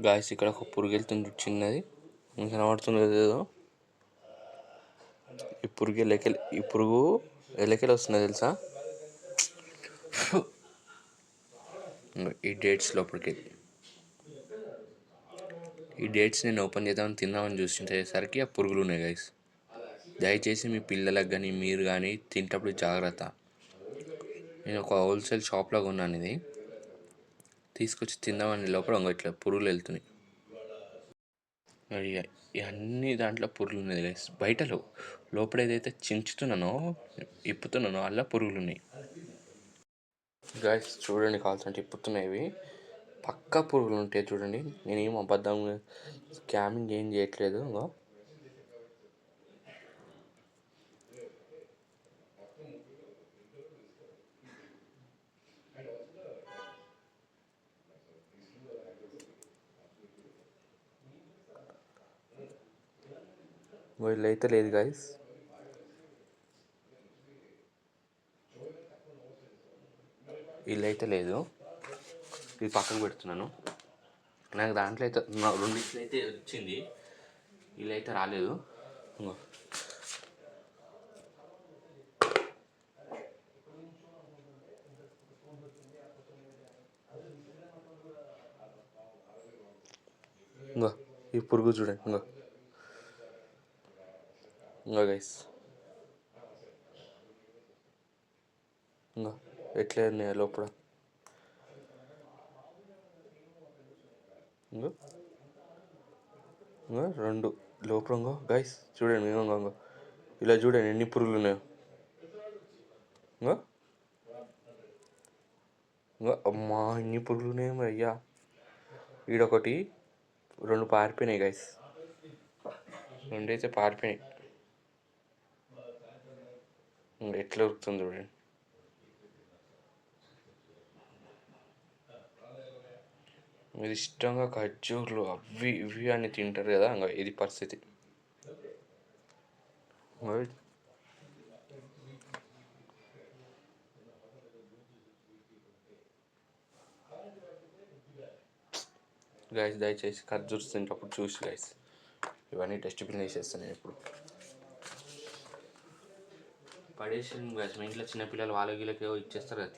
Guys ఇక్కడ ఒక పురుగు వెళ్తుంది చిన్నది, మీకు కనబడుతుంది ఏదో. ఈ పురుగు ఎలకెళ్ళి వస్తుంది తెలుసా. ఈ డేట్స్ లోపలికి ఈ డేట్స్ నేను ఓపెన్ చేద్దామని తిందామని చూసేసరికి ఆ పురుగులు ఉన్నాయి గైస్. దయచేసి మీ పిల్లలకు కానీ మీరు కానీ తింటప్పుడు జాగ్రత్త. నేను ఒక హోల్సేల్ షాప్లో కొన్నాను ఇది, తీసుకొచ్చి తిందామని లోపల ఇట్లా పురుగులు వెళ్తున్నాయి. ఇవన్నీ దాంట్లో పురుగులు ఉన్నాయి గైస్. బయట లోపల ఏదైతే చించుతున్నానో ఇప్పుతున్నానో అలా పురుగులు ఉన్నాయి గైస్. చూడండి కావాల్సిన ఇప్పుతున్నాయి ఇవి పక్కా పురుగులు ఉంటాయి చూడండి. నేనేం అబద్ధం స్కామింగ్ ఏం చేయట్లేదు. వీళ్ళు అయితే లేదు గాయస్. వీళ్ళైతే లేదు, ఇది పక్కకు పెడుతున్నాను. నాకు దాంట్లో అయితే రెండిట్లో అయితే వచ్చింది, వీళ్ళైతే రాలేదు. ఇంకో ఈ పురుగు చూడండి. ఇంకో గైస్ ఎట్లా ఉన్నాయి లోపల. రెండు లోపల గైస్ చూడండి. ఇలా చూడండి ఎన్ని పురుగులు ఉన్నాయో. అమ్మా ఇన్ని పురుగులు ఉన్నాయి అయ్యా. ఈడొకటి, రెండు పారిపోయినాయి గైస్. రెండైతే పారిపోయినాయి. ఎట్లా ఉరుకుతుంది చూడండి. మీరు ఇష్టంగా ఖర్జూర్లు అవి ఇవి అని తింటారు కదా, ఇది పరిస్థితి. గైస్ దయచేసి ఖర్జూర్స్ తింటప్పుడు చూసి గైస్, ఇవన్నీ డస్ట్బిన్ వేసేస్తాను నేను ఇప్పుడు. పడేసి గైస్, మీ ఇంట్లో చిన్నపిల్లలు వాళ్ళ వీళ్ళకి ఇచ్చేస్తారు కదా.